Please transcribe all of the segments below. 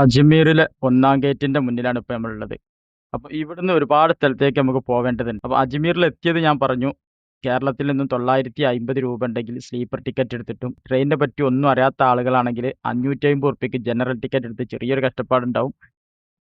അജ്മീറിലെ ഒന്നാം ഗേറ്റിന്റെ മുന്നിലാണ് ഇപ്പോൾ നമ്മളുള്ളത്. അപ്പോൾ ഇവിടുന്ന് ഒരുപാട് സ്ഥലത്തേക്ക് നമുക്ക് പോവേണ്ടതുണ്ട്. അപ്പോൾ അജ്മീറിൽ എത്തിയത് ഞാൻ പറഞ്ഞു, കേരളത്തിൽ നിന്നും 950 രൂപ ഉണ്ടെങ്കിൽ സ്ലീപ്പർ ടിക്കറ്റ് എടുത്തിട്ടും ട്രെയിനിനെ പറ്റി ഒന്നും അറിയാത്ത ആളുകളാണെങ്കിൽ 550 റുപ്യക്ക് ജനറൽ ടിക്കറ്റ് എടുത്ത് ചെറിയൊരു കഷ്ടപ്പാടുണ്ടാവും.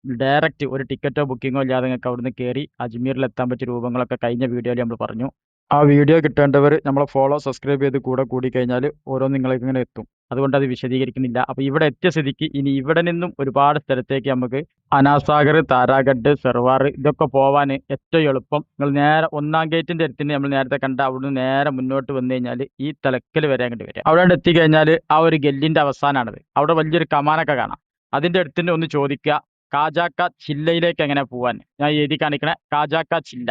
ഡയറക്റ്റ് ഒരു ടിക്കറ്റോ ബുക്കിങ്ങോ ഇല്ലാതെ നിങ്ങൾക്ക് അവിടുന്ന് കയറി അജ്മീറിൽ എത്താൻ പറ്റിയ രൂപങ്ങളൊക്കെ കഴിഞ്ഞ വീഡിയോയിൽ നമ്മൾ പറഞ്ഞു. ആ വീഡിയോ കിട്ടേണ്ടവർ നമ്മളെ ഫോളോ സബ്സ്ക്രൈബ് ചെയ്ത് കൂടി കഴിഞ്ഞാൽ ഓരോ നിങ്ങൾക്ക് ഇങ്ങനെ എത്തും. അതുകൊണ്ട് അത് വിശദീകരിക്കുന്നില്ല. അപ്പോൾ ഇവിടെ എത്തിയ സ്ഥിതിക്ക് ഇനി ഇവിടെ നിന്നും ഒരുപാട് സ്ഥലത്തേക്ക് നമുക്ക് അനാസാഗർ, താരാഗഡ്, സെർവാർ ഇതൊക്കെ പോവാൻ ഏറ്റവും എളുപ്പം നിങ്ങൾ നേരെ ഒന്നാം ഗേറ്റിന്റെ അടുത്ത് നമ്മൾ നേരത്തെ കണ്ട അവിടുന്ന് നേരെ മുന്നോട്ട് വന്നു കഴിഞ്ഞാൽ ഈ തലക്കൽ വരെ അങ്ങോട്ട് വരിക. അവിടെ എത്തിക്കഴിഞ്ഞാൽ ആ ഒരു ഗല്ലിന്റെ അവസാനമാണത്. അവിടെ വലിയൊരു കമാനൊക്കെ കാണാം. അതിന്റെ അടുത്ത് ഒന്ന് ചോദിക്കുക, കാജാക്ക ചില്ലയിലേക്ക് എങ്ങനെ പോവാൻ. ഞാൻ എഴുതി കാണിക്കണേ കാജാക്ക ചില്ല.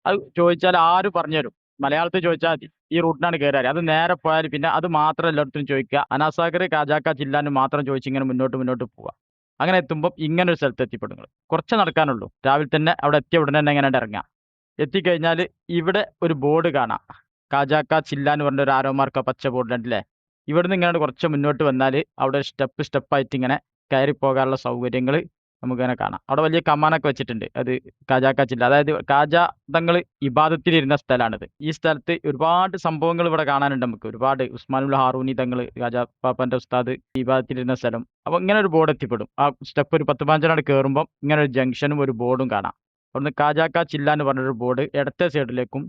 അത് ചോദിച്ചാൽ ആര് പറഞ്ഞുതരും. മലയാളത്തിൽ ചോദിച്ചാൽ മതി, ഈ റൂട്ടിനാണ് കയറാറ്. അത് നേരെ പോയാൽ പിന്നെ അത് മാത്രം എല്ലായിടത്തും ചോദിക്കുക, അനാസാഗർ കാജാക്ക ചില്ലാന്ന് മാത്രം ചോദിച്ച് ഇങ്ങനെ മുന്നോട്ട് പോവുക. അങ്ങനെ എത്തുമ്പോൾ ഇങ്ങനെ ഒരു സ്ഥലത്ത് എത്തിപ്പെടും. നിങ്ങൾ കുറച്ച് നടക്കാനുള്ളൂ. രാവിലെ തന്നെ അവിടെ എത്തിയ ഉടനെ തന്നെ എങ്ങനെ ഇറങ്ങാം. എത്തിക്കഴിഞ്ഞാൽ ഇവിടെ ഒരു ബോർഡ് കാണാം, കാജാക്ക ചില്ല എന്ന് പറഞ്ഞ ഒരു ആരോ മാർക്ക് പച്ച ബോർഡിലല്ലേ. ഇവിടുന്ന് ഇങ്ങനെ കുറച്ച് മുന്നോട്ട് വന്നാൽ അവിടെ സ്റ്റെപ്പായിട്ട് ഇങ്ങനെ കയറി പോകാനുള്ള സൗകര്യങ്ങൾ നമുക്കിങ്ങനെ കാണാം. അവിടെ വലിയ കമാനൊക്കെ വെച്ചിട്ടുണ്ട്. അത് കാജാക്ക ചില്ല, അതായത് കാജ തങ്ങൾ ഇബാദത്തിലിരുന്ന സ്ഥലമാണിത്. ഈ സ്ഥലത്ത് ഒരുപാട് സംഭവങ്ങൾ ഇവിടെ കാണാനുണ്ട്. നമുക്ക് ഒരുപാട് ഉസ്മാനുൽ ഹാറൂനി തങ്ങൾ, കാജ പാപ്പന്റെ ഉസ്താദ് ഇബാദത്തിലിരുന്ന സ്ഥലം. അപ്പോൾ ഇങ്ങനെ ഒരു ബോർഡ് എത്തിപ്പെടും. ആ സ്റ്റെപ്പ് ഒരു 10-15 കയറുമ്പോൾ ഇങ്ങനെ ഒരു ജംഗ്ഷനും ഒരു ബോർഡും കാണാം. അവിടുന്ന് കാജാക്ക ചില്ല എന്ന് പറഞ്ഞൊരു ബോർഡ് ഇടത്തെ സൈഡിലേക്കും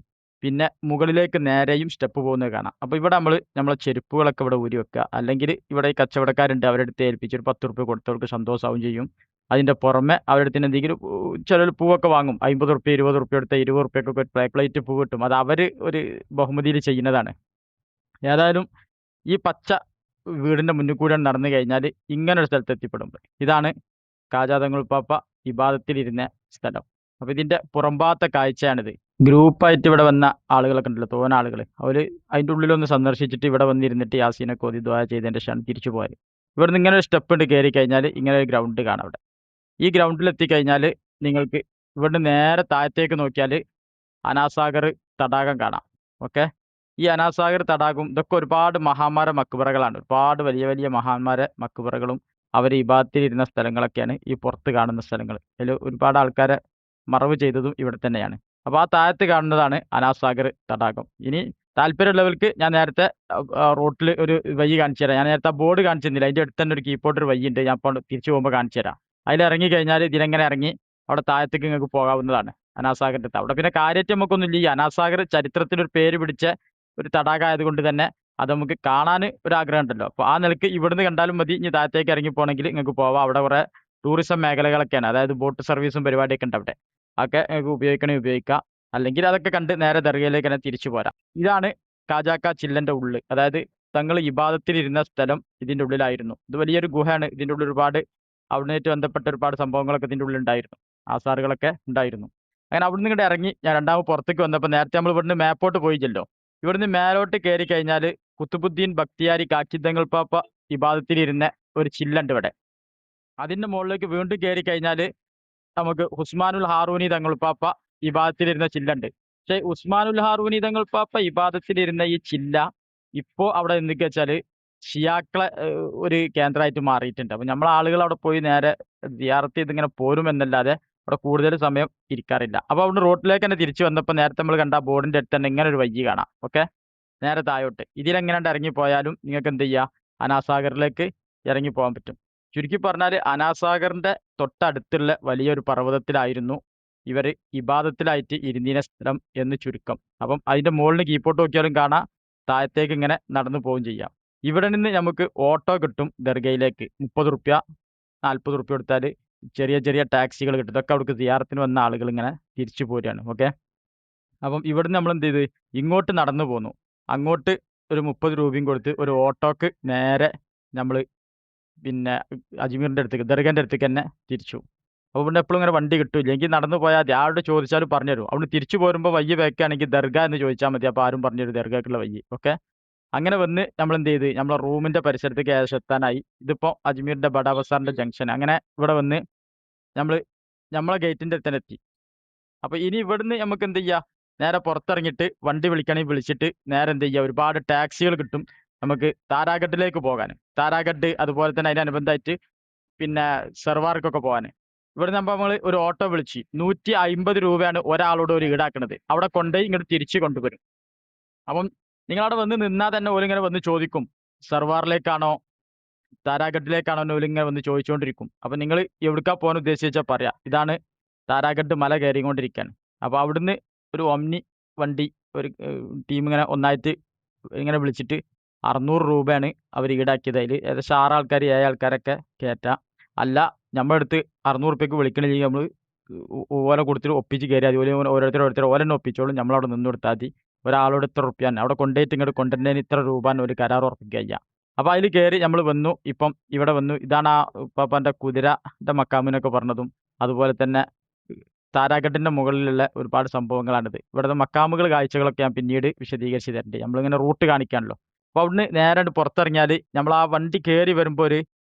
പിന്നെ മുകളിലേക്ക് നേരെയും സ്റ്റെപ്പ് പോകുന്നത് കാണാം. അപ്പോൾ ഇവിടെ നമ്മളെ ചെരുപ്പുകളൊക്കെ ഇവിടെ ഊരി വെക്കുക. അല്ലെങ്കിൽ ഇവിടെ ഈ കച്ചവടക്കാരുണ്ട്, അവരെടുത്ത് ഏൽപ്പിച്ച് ഒരു 10 റുപ്യ കൊടുത്തവർക്ക് സന്തോഷമാവും ചെയ്യും. അതിന്റെ പുറമെ അവരുടെ എന്തെങ്കിലും ചിലർ പൂവൊക്കെ വാങ്ങും. 50 റുപ്യ 20 റുപ്യ എടുത്ത 20 റുപ്യക്കൊക്കെ ഒരു പ്ലേറ്റ് പൂ കിട്ടും. അത് അവർ ഒരു ബഹുമതിയിൽ ചെയ്യുന്നതാണ്. ഏതായാലും ഈ പച്ച വീടിന്റെ മുന്നിൽ കൂടെ നടന്നു കഴിഞ്ഞാൽ ഇങ്ങനെ ഒരു സ്ഥലത്ത് എത്തിപ്പെടും. ഇതാണ് കാജാതങ്ങൾ പാപ്പ ഇബാദത്തിലിരുന്ന സ്ഥലം. അപ്പൊ ഇതിന്റെ പുറംഭാഗത്തെ കാഴ്ചയാണിത്. ഗ്രൂപ്പായിട്ട് ഇവിടെ വന്ന ആളുകളൊക്കെ ഉണ്ടല്ലോ, തോന ആളുകൾ. അവര് അതിന്റെ ഉള്ളിലൊന്ന് സന്ദർശിച്ചിട്ട് ഇവിടെ വന്നിരുന്നിട്ട് യാസീനൊക്കെ ഓതി ദുആ ചെയ്തതിന്റെ ശേഷം തിരിച്ചു പോയത്. ഇവിടുന്ന് ഇങ്ങനെ ഒരു സ്റ്റെപ്പ് ഉണ്ട്, കയറി കഴിഞ്ഞാൽ ഇങ്ങനെ ഒരു ഗ്രൗണ്ട് കാണാം അവിടെ. ഈ ഗ്രൗണ്ടിൽ എത്തിക്കഴിഞ്ഞാൽ നിങ്ങൾക്ക് ഇവിടുന്ന് നേരെ താഴത്തേക്ക് നോക്കിയാൽ അനാസാഗർ തടാകം കാണാം. ഓക്കെ, ഈ അനാസാഗർ തടാകവും ഇതൊക്കെ ഒരുപാട് മഹാന്മാരെ മക്ബറകളാണ്. ഒരുപാട് വലിയ വലിയ മഹാന്മാരെ മക്ബറകളും അവർ ഇബാദത്തിലിരുന്ന സ്ഥലങ്ങളൊക്കെയാണ് ഈ പുറത്ത് കാണുന്ന സ്ഥലങ്ങൾ. അതിൽ ഒരുപാട് ആൾക്കാരെ മറവ് ചെയ്തതും ഇവിടെ തന്നെയാണ്. അപ്പോൾ ആ താഴത്ത് കാണുന്നതാണ് അനാസാഗർ തടാകം. ഇനി താല്പര്യമുള്ളവർക്ക് ഞാൻ നേരത്തെ റോട്ടിൽ ഒരു വഴി കാണിച്ചു തരാം. ഞാൻ നേരത്തെ ആ ബോർഡ് കാണിച്ചിരുന്നില്ല, അതിൻ്റെ അടുത്ത് തന്നെ ഒരു കീപ്പോട്ട് ഒരു വഴി ഉണ്ട്. ഞാൻ ഇപ്പോൾ തിരിച്ചു പോകുമ്പോൾ കാണിച്ചു തരാം. അതിൽ ഇറങ്ങി കഴിഞ്ഞാൽ ഇതിലെങ്ങനെ ഇറങ്ങി അവിടെ താഴത്തേക്ക് നിങ്ങൾക്ക് പോകാവുന്നതാണ്. അനാസാഗറിന്റെ അവിടെ പിന്നെ കാര്യമായിട്ട് നമുക്കൊന്നും ഇല്ല. ഈ അനാസാഗർ ചരിത്രത്തിൽ ഒരു പേര് പിടിച്ച ഒരു തടാകം ആയതുകൊണ്ട് തന്നെ അത് നമുക്ക് കാണാൻ ഒരു ആഗ്രഹം ഉണ്ടല്ലോ. അപ്പോൾ ആ നിലക്ക് ഇവിടുന്ന് കണ്ടാലും മതി. ഇനി താഴത്തേക്ക് ഇറങ്ങി പോകണമെങ്കിൽ നിങ്ങൾക്ക് പോവാം. അവിടെ കുറേ ടൂറിസം മേഖലകളൊക്കെയാണ്, അതായത് ബോട്ട് സർവീസും പരിപാടിയൊക്കെ ഉണ്ട് അവിടെ. അതൊക്കെ നിങ്ങൾക്ക് ഉപയോഗിക്കണമെങ്കിൽ ഉപയോഗിക്കാം. അല്ലെങ്കിൽ അതൊക്കെ കണ്ട് നേരെ ദർഗയിലേക്ക് തന്നെ തിരിച്ചു പോരാം. ഇതാണ് കാജാക്ക ചില്ലന്റെ ഉള്ളിൽ, അതായത് തങ്ങൾ ഇബാദത്തിലിരുന്ന സ്ഥലം ഇതിന്റെ ഉള്ളിലായിരുന്നു. ഇത് വലിയൊരു ഗുഹയാണ്. ഇതിന്റെ ഉള്ളിൽ ഒരുപാട് അവിടുന്നേറ്റ് ബന്ധപ്പെട്ട ഒരുപാട് സംഭവങ്ങളൊക്കെ ഇതിന്റെ ഉള്ളിൽ ഉണ്ടായിരുന്നു. ആസാറുകളൊക്കെ ഉണ്ടായിരുന്നു. അങ്ങനെ അവിടുന്ന് ഇങ്ങോട്ട് ഇറങ്ങി ഞാൻ രണ്ടാമത് പുറത്തേക്ക് വന്നപ്പോൾ നേരത്തെ നമ്മൾ ഇവിടുന്ന് മേപ്പോട്ട് പോയില്ലല്ലോ. ഇവിടുന്ന് മേലോട്ട് കയറി കഴിഞ്ഞാൽ കുത്തുബുദ്ദീൻ ബക്തിയാരി കാക്കിത്തങ്ങൾ പാപ്പ ഇബാദത്തിലിരുന്ന ഒരു ചില്ലുണ്ട് ഇവിടെ. അതിന്റെ മുകളിലേക്ക് വീണ്ടും കയറി കഴിഞ്ഞാൽ നമുക്ക് ഉസ്മാനുൽ ഹാറൂനി തങ്ങൾ പാപ്പ ഇബാദത്തിലിരുന്ന ചില്ലുണ്ട്. പക്ഷെ ഉസ്മാനുൽ ഹാറൂനി തങ്ങൾ പാപ്പ ഇബാദത്തിലിരുന്ന ഈ ചില്ല ഇപ്പോ അവിടെ എന്തൊക്കെ വെച്ചാൽ ഷിയാക്കളെ ഒരു കേന്ദ്രമായിട്ട് മാറിയിട്ടുണ്ട്. അപ്പൊ നമ്മളെ ആളുകൾ അവിടെ പോയി നേരെ സിയാറത്ത് ചെയ്ത് ഇങ്ങനെ പോരുമെന്നല്ലാതെ അവിടെ കൂടുതൽ സമയം ഇരിക്കാറില്ല. അപ്പൊ അവിടെ റോട്ടിലേക്ക് തന്നെ തിരിച്ചു വന്നപ്പോൾ നേരത്തെ നമ്മൾ കണ്ട ബോർഡിന്റെ അടുത്ത് തന്നെ ഇങ്ങനെ ഒരു വഴി കാണാം. ഓക്കെ, നേരെ താഴോട്ട് ഇതിലെങ്ങനെയാണ്ട് ഇറങ്ങി പോയാലും നിങ്ങൾക്ക് എന്ത് ചെയ്യാം, അനാസാഗറിലേക്ക് ഇറങ്ങി പോകാൻ പറ്റും. ചുരുക്കി പറഞ്ഞാൽ അനാസാഗറിന്റെ തൊട്ടടുത്തുള്ള വലിയൊരു പർവ്വതത്തിലായിരുന്നു ഇവർ ഇബാദത്തിലായിട്ട് ഇരുന്നീന സ്ഥലം എന്ന് ചുരുക്കം. അപ്പം അതിന്റെ മുകളിൽ കീപ്പോട്ട് നോക്കിയാലും കാണാം, താഴത്തേക്ക് ഇങ്ങനെ നടന്നു പോവുകയും ചെയ്യാം. ഇവിടെ നിന്ന് നമുക്ക് ഓട്ടോ കിട്ടും ദർഗയിലേക്ക്. 30 റുപ്യ 40 റുപ്യ കൊടുത്താൽ ചെറിയ ചെറിയ ടാക്സികൾ കിട്ടും. ഇതൊക്കെ അവിടേക്ക് സിയാറത്തിന് വന്ന ആളുകൾ ഇങ്ങനെ തിരിച്ചു പോരുകയാണ്. ഓക്കെ, അപ്പം ഇവിടുന്ന് നമ്മൾ എന്ത് ചെയ്ത് ഇങ്ങോട്ട് നടന്നു പോന്നു. അങ്ങോട്ട് ഒരു 30 രൂപയും കൊടുത്ത് ഒരു ഓട്ടോക്ക് നേരെ നമ്മൾ പിന്നെ അജ്മീറിന്റെ അടുത്തേക്ക് ദർഗന്റെ അടുത്തേക്ക് തന്നെ തിരിച്ചു. അപ്പോൾ ഇവിടെ എപ്പോഴും ഇങ്ങനെ വണ്ടി കിട്ടില്ല. എങ്കിൽ നടന്നു പോയാൽ മതി. ആരോട് ചോദിച്ചാലും പറഞ്ഞുതരും. അവിടെ തിരിച്ചു പോരുമ്പോൾ വയ്യ വെക്കുകയാണെങ്കിൽ ദർഗ എന്ന് ചോദിച്ചാൽ മതി. അപ്പോൾ ആരും പറഞ്ഞുതരും ദർഗക്കുള്ള വയ്യ. ഓക്കെ, അങ്ങനെ വന്ന് നമ്മൾ എന്ത് ചെയ്ത് നമ്മളെ റൂമിന്റെ പരിസരത്തേക്ക് ഏകദേശം എത്താനായി. ഇതിപ്പോൾ അജ്മീറിന്റെ ബഡാ ബസാറിന്റെ ജംഗ്ഷൻ. അങ്ങനെ ഇവിടെ വന്ന് നമ്മൾ നമ്മളെ ഗേറ്റിന്റെ അടുത്ത് തന്നെ എത്തി. അപ്പൊ ഇനി ഇവിടുന്ന് നമുക്ക് എന്ത് ചെയ്യാം, നേരെ പുറത്തിറങ്ങിയിട്ട് വണ്ടി വിളിക്കണമെങ്കിൽ വിളിച്ചിട്ട് നേരെ എന്ത് ചെയ്യുക, ഒരുപാട് ടാക്സികൾ കിട്ടും നമുക്ക് താരാഗഡിലേക്ക് പോകാൻ. താരാഗഡ് അതുപോലെ തന്നെ അതിനനുബന്ധമായിട്ട് പിന്നെ സെർവാർക്കൊക്കെ പോകാൻ. ഇവിടെ നമ്മൾ ഒരു ഓട്ടോ വിളിച്ച് 150 രൂപയാണ് ഒരാളോട് ഒരു ഈടാക്കുന്നത്. അവിടെ കൊണ്ടുപോയി ഇങ്ങോട്ട് തിരിച്ചു കൊണ്ടുവരും. അപ്പം നിങ്ങളവിടെ വന്ന് നിന്നാൽ തന്നെ ഓലിങ്ങനെ വന്ന് ചോദിക്കും, സെർവാറിലേക്കാണോ താരാഗഡിലേക്കാണോ എന്ന് ഓലിങ്ങനെ വന്ന് ചോദിച്ചുകൊണ്ടിരിക്കും. അപ്പം നിങ്ങൾ എവിടേക്കാ പോകാൻ ഉദ്ദേശിച്ചാൽ പറയാം, ഇതാണ് താരാഗഡ് മല കയറിക്കൊണ്ടിരിക്കുകയാണ്. അപ്പോൾ അവിടുന്ന് ഒരു ഒമ്നി വണ്ടി ഒരു ടീം ഇങ്ങനെ ഒന്നായിട്ട് ഇങ്ങനെ വിളിച്ചിട്ട് 600 രൂപയാണ് അവർ ഈടാക്കിയത്. അതിൽ ഏകദേശം 6 ആൾക്കാർ 7 ആൾക്കാരൊക്കെ കയറ്റാം. അല്ല നമ്മുടെ അടുത്ത് 600 റുപ്യക്ക് വിളിക്കണമെങ്കിൽ നമ്മൾ ഓല കൊടുത്തിട്ട് ഒപ്പിച്ച് കയറി അതുപോലെ ഓരോരുത്തർ ഓലെന്നെ ഒപ്പിച്ചോളും. നമ്മളവിടെ നിന്ന് കൊടുത്താൽ മതി. ഒരാളോട് ഇത്ര റുപ്യാണ് അവിടെ കൊണ്ടുപോയിട്ട് ഇങ്ങോട്ട് കൊണ്ടുവരുന്നതിന് ഇത്ര രൂപ ഒരു കരാർ ഉറപ്പിക്കുക ചെയ്യാം. അപ്പോൾ അതിൽ കയറി നമ്മൾ വന്നു. ഇപ്പം ഇവിടെ വന്നു. ഇതാണ് ആ ഉപ്പാപ്പാൻ്റെ കുതിരയുടെ മക്കാമിനൊക്കെ പറഞ്ഞതും അതുപോലെ തന്നെ താരാഗഡിൻ്റെ മുകളിലുള്ള ഒരുപാട് സംഭവങ്ങളാണിത്. ഇവിടുത്തെ മക്കാമുകൾ കാഴ്ചകളൊക്കെ ഞാൻ പിന്നീട് വിശദീകരിച്ച് തരണ്ട്. നമ്മളിങ്ങനെ റൂട്ട് കാണിക്കാണല്ലോ. അപ്പോൾ അവിടുന്ന് നേരെ പുറത്തിറങ്ങിയാൽ നമ്മൾ ആ വണ്ടി കയറി വരുമ്പോൾ ഒരു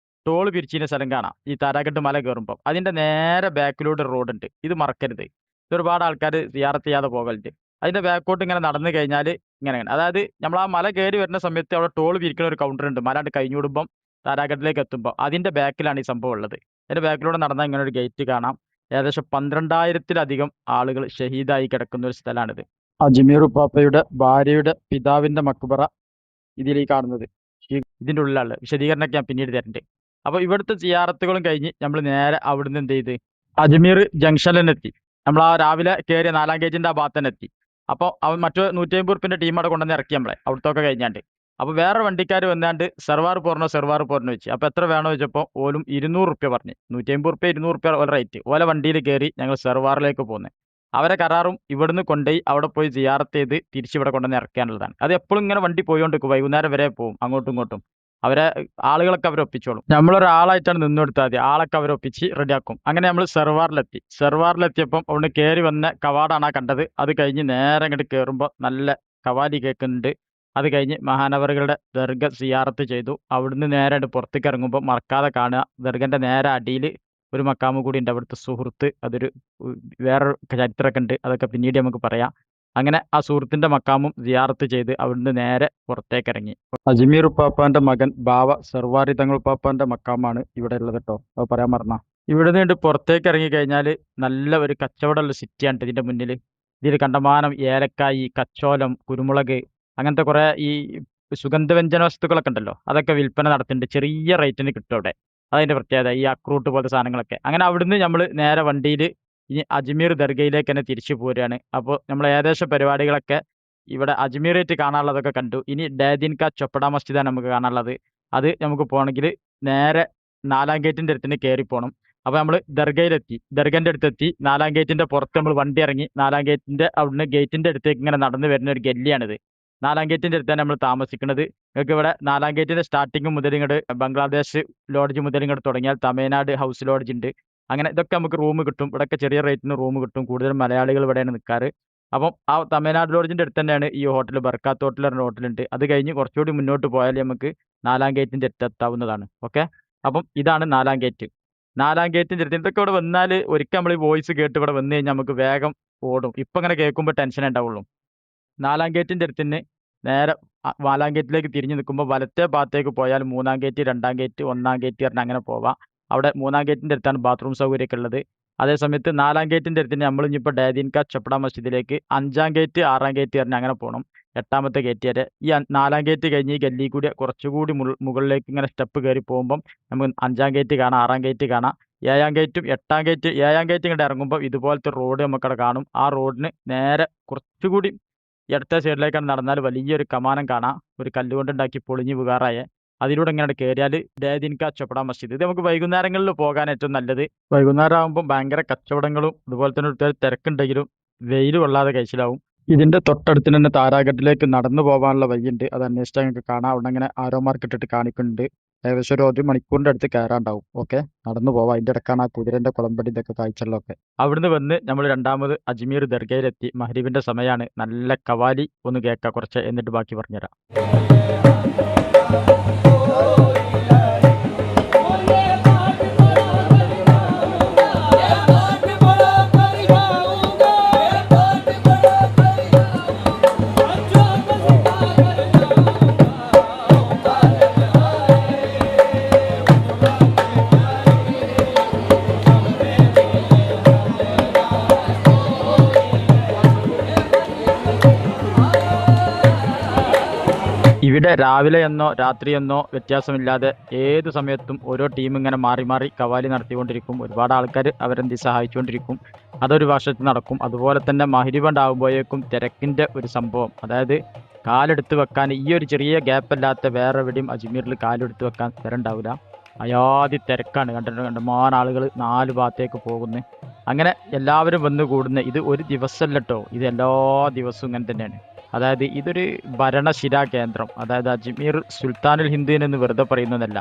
ടോൾ പിരിച്ചിൻ്റെ സ്ഥലം കാണാം. ഈ താരാഗഡ് മല കയറുമ്പോൾ അതിൻ്റെ നേരെ ബാക്കിലൂടെ റോഡുണ്ട്. ഇത് മറക്കരുത്. ഇത് ഒരുപാട് ആൾക്കാർ സിയാറത്ത് ചെയ്യാതെ പോകലുണ്ട്. അതിൻ്റെ ബാക്കോട്ട് ഇങ്ങനെ നടന്നു കഴിഞ്ഞാൽ ഇങ്ങനെയാണ്. അതായത് നമ്മൾ ആ മല കയറി വരുന്ന സമയത്ത് അവിടെ ടോൾ പിരിക്കുന്ന ഒരു കൗണ്ടർ ഉണ്ട്. മല കഴിഞ്ഞുവിടുമ്പം താരാഗഡിലേക്ക് എത്തുമ്പോൾ അതിൻ്റെ ബാക്കിലാണ് ഈ സംഭവം ഉള്ളത്. അതിൻ്റെ ബാക്കിലൂടെ നടന്നാൽ ഇങ്ങനെ ഒരു ഗേറ്റ് കാണാം. ഏകദേശം 12,000-ലധികം ആളുകൾ ഷഹീദായി കിടക്കുന്ന ഒരു സ്ഥലമാണിത്. അജ്മീർ ഉപ്പാപ്പയുടെ ഭാര്യയുടെ പിതാവിൻ്റെ മക്ബറ ഇതിലേക്ക് കാണുന്നത് ഇതിൻ്റെ ഉള്ളിലാണ്. വിശദീകരണമൊക്കെ ഞാൻ പിന്നീട് തരുന്നുണ്ട്. അപ്പോൾ ഇവിടുത്തെ സിയാറത്തുകളും കഴിഞ്ഞ് നമ്മൾ നേരെ അവിടുന്ന് എന്ത് ചെയ്ത് അജ്മീർ ജംഗ്ഷനിലെത്തി. നമ്മൾ ആ രാവിലെ കയറിയ 4-ാം ഗേറ്റിൻ്റെ ആ ഭാഗത്ത് തന്നെ എത്തി. അപ്പോൾ അവൻ മറ്റു 150 റുപ്യൻ്റെ ടീം അവിടെ കൊണ്ടുവന്ന് ഇറക്കി നമ്മളെ അവിടുത്തൊക്കെ കഴിഞ്ഞാണ്ട്. അപ്പോൾ വേറെ വണ്ടിക്കാർ വന്നാണ്ട് സെർവാർ പോരണോ വെച്ച്. അപ്പോൾ എത്ര വേണോ വെച്ചപ്പോൾ ഓലും 200 റുപ്യ പറഞ്ഞു. 150 റുപ്യ 200 റുപ്യ ഓല റേറ്റ്. ഓല വണ്ടിയിൽ കയറി ഞങ്ങൾ സെർവാറിലേക്ക് പോകുന്നത്. അവരെ കരാറും ഇവിടുന്ന് കൊണ്ടുപോയി അവിടെ പോയി സിയാറത്ത് ചെയ്ത് തിരിച്ചിവിടെ കൊണ്ടുവന്ന് ഇറക്കാനുള്ളതാണ്. അത് എപ്പോഴും ഇങ്ങനെ വണ്ടി പോയിക്കൊണ്ടിരിക്കും. വൈകുന്നേരം വരെ പോകും അങ്ങോട്ടും ഇങ്ങോട്ടും. അവരെ ആളുകളൊക്കെ അവരൊപ്പിച്ചോളും. നമ്മളൊരാളായിട്ടാണ് നിന്നെടുത്താൽ മതി. ആളൊക്കെ അവരൊപ്പിച്ച് റെഡിയാക്കും. അങ്ങനെ നമ്മൾ സെർവാറിലെത്തിയപ്പം അവിടെ കയറി വന്ന കവാടാണ് ആ കണ്ടത്. അത് കഴിഞ്ഞ് നേരെ അങ്ങോട്ട് കയറുമ്പോൾ നല്ല കവാലി കേൾക്കുന്നുണ്ട്. അത് കഴിഞ്ഞ് മഹാനവറുകളുടെ ദർഗ സിയാറത്ത് ചെയ്തു. അവിടുന്ന് നേരെ പുറത്തേക്ക് ഇറങ്ങുമ്പോൾ മറക്കാതെ കാണുക, ദർഗൻ്റെ നേരെ അടിയിൽ ഒരു മക്കാമ് കൂടി ഉണ്ട്. അവിടുത്തെ സുഹൃത്ത്, അതൊരു വേറൊരു ചരിത്രമൊക്കെ ഉണ്ട്. അതൊക്കെ പിന്നീട് നമുക്ക് പറയാം. അങ്ങനെ ആ സുഹൃത്തിൻ്റെ മക്കാമും സിയാറത്ത് ചെയ്ത് അവിടുന്ന് നേരെ പുറത്തേക്ക് ഇറങ്ങി. അജ്മീർ ഉപ്പാപ്പാൻ്റെ മകൻ ബാവ സെർവാരി തങ്ങൾ ഉപ്പാപ്പാൻ്റെ മക്കാമാണ് ഇവിടെ ഉള്ളത് കേട്ടോ. അത് പറയാൻ മറന്നാ. ഇവിടെ നിന്ന് പുറത്തേക്ക് ഇറങ്ങി കഴിഞ്ഞാൽ നല്ല ഒരു കച്ചവടമുള്ള സിറ്റിയാണ് ഇതിൻ്റെ മുന്നിൽ. ഇതിൽ കണ്ടമാനം ഏലക്കായി, കച്ചോലം, കുരുമുളക്, അങ്ങനത്തെ കുറേ ഈ സുഗന്ധവ്യഞ്ജന വസ്തുക്കളൊക്കെ ഉണ്ടല്ലോ, അതൊക്കെ വിൽപ്പന നടത്തുന്നുണ്ട്. ചെറിയ റേറ്റിന് കിട്ടും അവിടെ. അതിൻ്റെ പ്രത്യേകത ഈ അക്രൂട്ട് പോലത്തെ സാധനങ്ങളൊക്കെ. അങ്ങനെ അവിടുന്ന് നമ്മൾ നേരെ വണ്ടിയിൽ ഇനി അജ്മീർ ദർഗയിലേക്ക് തന്നെ തിരിച്ചു പോരുകയാണ്. അപ്പോൾ നമ്മൾ ഏകദേശം പരിപാടികളൊക്കെ ഇവിടെ അജ്മീറായിട്ട് കാണാനുള്ളതൊക്കെ കണ്ടു. ഇനി ഡാദിൻ കാ ചൊപ്പട മസ്ജിദാണ് നമുക്ക് കാണാനുള്ളത്. അത് നമുക്ക് പോകണമെങ്കിൽ നേരെ 4-ാം ഗേറ്റിൻ്റെ അടുത്തിന് കയറി പോകണം. അപ്പോൾ നമ്മൾ ദർഗൻ്റെ അടുത്തെത്തി. 4-ാം ഗേറ്റിൻ്റെ പുറത്ത് നമ്മൾ വണ്ടി ഇറങ്ങി 4-ാം ഗേറ്റിൻ്റെ അവിടുന്ന് ഗേറ്റിൻ്റെ അടുത്തേക്ക് ഇങ്ങനെ നടന്നു വരുന്ന ഒരു ഗല്ലിയാണിത്. 4-ാം ഗേറ്റിൻ്റെ അടുത്താണ് നമ്മൾ താമസിക്കുന്നത്. നിങ്ങൾക്ക് ഇവിടെ 4-ാം ഗേറ്റിൻ്റെ സ്റ്റാർട്ടിങ് മുതൽ ഇങ്ങോട്ട് ബംഗ്ലാദേശ് ലോഡ്ജ് മുതൽ ഇങ്ങോട്ട് തുടങ്ങിയാൽ തമിഴ്നാട് ഹൗസ് ലോഡ്ജ് ഉണ്ട്. അങ്ങനെ ഇതൊക്കെ നമുക്ക് റൂം കിട്ടും. ഇവിടെയൊക്കെ ചെറിയ റേറ്റിന് റൂം കിട്ടും. കൂടുതലും മലയാളികൾ ഇവിടെയാണ് നിൽക്കാറ്. അപ്പം ആ തമിഴ്നാട് ലോഡ്ജിൻ്റെ അടുത്ത് തന്നെയാണ് ഈ ഹോട്ടൽ, ബർക്കാത്ത് ഹോട്ടൽ എന്ന ഹോട്ടലുണ്ട്. അത് കഴിഞ്ഞ് കുറച്ചുകൂടി മുന്നോട്ട് പോയാൽ നമുക്ക് 4-ാം ഗേറ്റിൻ്റെ അടുത്തെത്താവുന്നതാണ്. ഓക്കെ, അപ്പം ഇതാണ് 4-ാം ഗേറ്റ്. 4-ാം ഗേറ്റിൻ്റെ അടുത്ത് ഇതൊക്കെ ഇവിടെ വന്നാൽ ഒരിക്കൽ നമ്മൾ ഈ വോയിസ് കേട്ട് ഇവിടെ വന്നു കഴിഞ്ഞാൽ നമുക്ക് വേഗം ഓടും. ഇപ്പം അങ്ങനെ കേൾക്കുമ്പോൾ ടെൻഷൻ ഉണ്ടാവുള്ളൂ. 4-ാം ഗേറ്റിൻ്റെ അടുത്തിന് നേരെ 4-ാം ഗേറ്റിലേക്ക് തിരിഞ്ഞ് നിൽക്കുമ്പോൾ വലത്തെ ഭാഗത്തേക്ക് പോയാൽ 3-ാം ഗേറ്റ്, 2-ാം ഗേറ്റ്, 1-ാം ഗേറ്റ് പറഞ്ഞാൽ അങ്ങനെ പോവാം. അവിടെ 3-ാം ഗേറ്റിൻ്റെ അടുത്താണ് ബാത്റൂം സൗകര്യമൊക്കെ ഉള്ളത്. അതേസമയത്ത് 4-ാം ഗേറ്റിൻ്റെ അടുത്തിന് നമ്മൾ ഇനിയിപ്പോൾ ഡാദിൻ കാ ചൊപ്പട മസ്ജിദിലേക്ക് 5-ാം ഗേറ്റ്, 6-ാം ഗേറ്റ് പറഞ്ഞാൽ അങ്ങനെ പോകണം. 8-ാമത്തെ ഗേറ്റ് വരെ. ഈ 4-ാം ഗേറ്റ് കഴിഞ്ഞ് ഈ ഗല്ലി കൂടി കുറച്ചുകൂടി മുകളിലേക്ക് ഇങ്ങനെ സ്റ്റെപ്പ് കയറി പോകുമ്പം നമുക്ക് 5-ാം ഗേറ്റ് കാണാം, 6-ാം ഗേറ്റ് കാണാം, 7-ാം ഗേറ്റും 8-ാം ഗേറ്റ്. 7-ാം ഗേറ്റ് ഇങ്ങോട്ട് ഇറങ്ങുമ്പോൾ ഇതുപോലത്തെ റോഡ് നമുക്കവിടെ കാണും. ആ റോഡിന് നേരെ കുറച്ചുകൂടി ഇടത്തെ സൈഡിലേക്കാണ് നടന്നാൽ വലിയൊരു കമാനം കാണാം. ഒരു കല്ലുകൊണ്ടുണ്ടാക്കി പൊളിഞ്ഞ് വീകാറായ. അതിലൂടെ ഇങ്ങനെ കയറിയാൽ ഡാദിൻ കാ ചൊപ്പട മസ്ജിദ്. ഇത് നമുക്ക് വൈകുന്നേരങ്ങളിൽ പോകാൻ ഏറ്റവും നല്ലത്. വൈകുന്നേരം ആകുമ്പോൾ ഭയങ്കര കച്ചവടങ്ങളും അതുപോലെ തന്നെ ഒരു തിരക്കുണ്ടെങ്കിലും വെയിൽ കൊള്ളാതെ കഴിച്ചിലാവും. ഇതിൻ്റെ തൊട്ടടുത്ത് തന്നെ താരാഗഡിലേക്ക് നടന്നു പോകാനുള്ള വഴിയുണ്ട്. അത് അന്വേഷിച്ചാൽ നിങ്ങൾക്ക് കാണാം. അവിടെ അങ്ങനെ ആരോ മാർക്ക് ഇട്ടിട്ട് കാണിക്കുന്നുണ്ട്. ഏകദേശം ഒരു മണിക്കൂറിൻ്റെ അടുത്ത് കയറാണ്ടാവും. ഓക്കെ, നടന്നു പോവാം. അതിൻ്റെ ഇടക്കാണ് ആ കുതിരൻ്റെ കുളമ്പടി ഇതൊക്കെ കാഴ്ചകളൊക്കെ. അവിടുന്ന് വന്ന് നമ്മൾ 2-ാമത് അജ്മീർ ദർഗയിലെത്തി. മഹ്രിബിൻ്റെ സമയമാണ്. നല്ല കവാലി ഒന്ന് കേൾക്കാം കുറച്ച്, എന്നിട്ട് ബാക്കി പറഞ്ഞുതരാം. ഇവിടെ രാവിലെ എന്നോ രാത്രി എന്നോ വ്യത്യാസമില്ലാതെ ഏത് സമയത്തും ഓരോ ടീം ഇങ്ങനെ മാറി മാറി കവാലി നടത്തിക്കൊണ്ടിരിക്കും. ഒരുപാട് ആൾക്കാർ അവരെന്ത് സഹായിച്ചുകൊണ്ടിരിക്കും. അതൊരു വശത്ത് നടക്കും. അതുപോലെ തന്നെ മഗ്‌രിബ് ഉണ്ടാകുമ്പോഴേക്കും തിരക്കിൻ്റെ ഒരു സംഭവം, അതായത് കാലെടുത്ത് വെക്കാൻ ഈ ഒരു ചെറിയ ഗ്യാപ്പ് അല്ലാത്ത വേറെ എവിടെയും അജ്മീറിൽ കാലെടുത്ത് വെക്കാൻ സ്ഥലം ഉണ്ടാവില്ല. അയാതി തിരക്കാണ്. കണ്ടമാനം ആളുകൾ 4 ഭാഗത്തേക്ക് പോകുന്നു. അങ്ങനെ എല്ലാവരും വന്ന് കൂടുന്ന ഇത് ഒരു ദിവസമല്ല കേട്ടോ, ഇത് എല്ലാ ദിവസവും ഇങ്ങനെ തന്നെയാണ്. അതായത് ഇതൊരു ഭരണശിരാ കേന്ദ്രം. അതായത് അജ്മീർ സുൽത്താനുൽ ഹിന്ദുവിൻ എന്ന് വെറുതെ പറയുന്നതല്ല.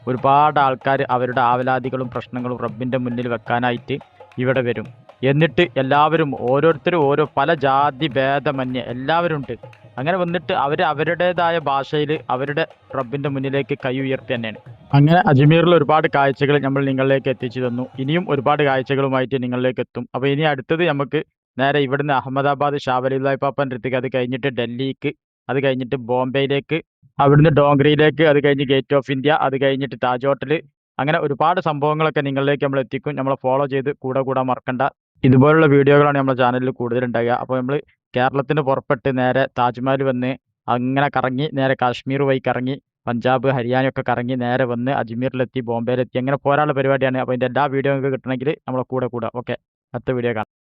ഒരുപാട് ആൾക്കാർ അവരുടെ ആവലാതികളും പ്രശ്നങ്ങളും റബ്ബിൻ്റെ മുന്നിൽ വെക്കാനായിട്ട് ഇവിടെ വരും. എന്നിട്ട് എല്ലാവരും ഓരോരുത്തരും ഓരോ പല ജാതി ഭേദമന്യേ എല്ലാവരും ഉണ്ട്. അങ്ങനെ വന്നിട്ട് അവർ അവരുടേതായ ഭാഷയിൽ അവരുടെ റബ്ബിൻ്റെ മുന്നിലേക്ക് കൈ ഉയർത്തി തന്നെയാണ്. അങ്ങനെ അജ്മീറിൽ ഒരുപാട് കാഴ്ചകൾ നമ്മൾ നിങ്ങളിലേക്ക് എത്തിച്ചു തന്നു. ഇനിയും ഒരുപാട് കാഴ്ചകളുമായിട്ട് നിങ്ങളിലേക്ക് എത്തും. അപ്പോൾ ഇനി അടുത്തത് നമുക്ക് നേരെ ഇവിടുന്ന് അഹമ്മദാബാദ് ഷാ വലിയുല്ലാഹി പാപ്പാൻ്റെ അടുത്തേക്ക്, അത് കഴിഞ്ഞിട്ട് ഡൽഹിക്ക്, അത് കഴിഞ്ഞിട്ട് ബോംബെയിലേക്ക്, അവിടുന്ന് ഡോങ്കരിയിലേക്ക്, അത് കഴിഞ്ഞ് ഗേറ്റ് ഓഫ് ഇന്ത്യ, അത് കഴിഞ്ഞിട്ട് താജ് ഹോട്ടൽ, അങ്ങനെ ഒരുപാട് സംഭവങ്ങളൊക്കെ നിങ്ങളിലേക്ക് നമ്മൾ എത്തിക്കും. നമ്മളെ ഫോളോ ചെയ്ത് കൂടാൻ മറക്കണ്ട. ഇതുപോലുള്ള വീഡിയോകളാണ് നമ്മുടെ ചാനലിൽ കൂടുതലുണ്ടാകുക. അപ്പോൾ നമ്മൾ കേരളത്തിന് പുറപ്പെട്ട് നേരെ താജ്മഹൽ വന്ന് അങ്ങനെ കറങ്ങി നേരെ കാശ്മീർ വഴി കറങ്ങി പഞ്ചാബ് ഹരിയാനയൊക്കെ കറങ്ങി നേരെ വന്ന് അജ്മീറിലെത്തി ബോംബെയിലെത്തി അങ്ങനെ പോരാനുള്ള പരിപാടിയാണ്. അപ്പോൾ ഇതിൻ്റെ എല്ലാ വീഡിയോ നിങ്ങൾക്ക് കിട്ടണമെങ്കിൽ നമ്മളെ കൂടെ. ഓക്കെ, അടുത്ത വീഡിയോ കാണാം.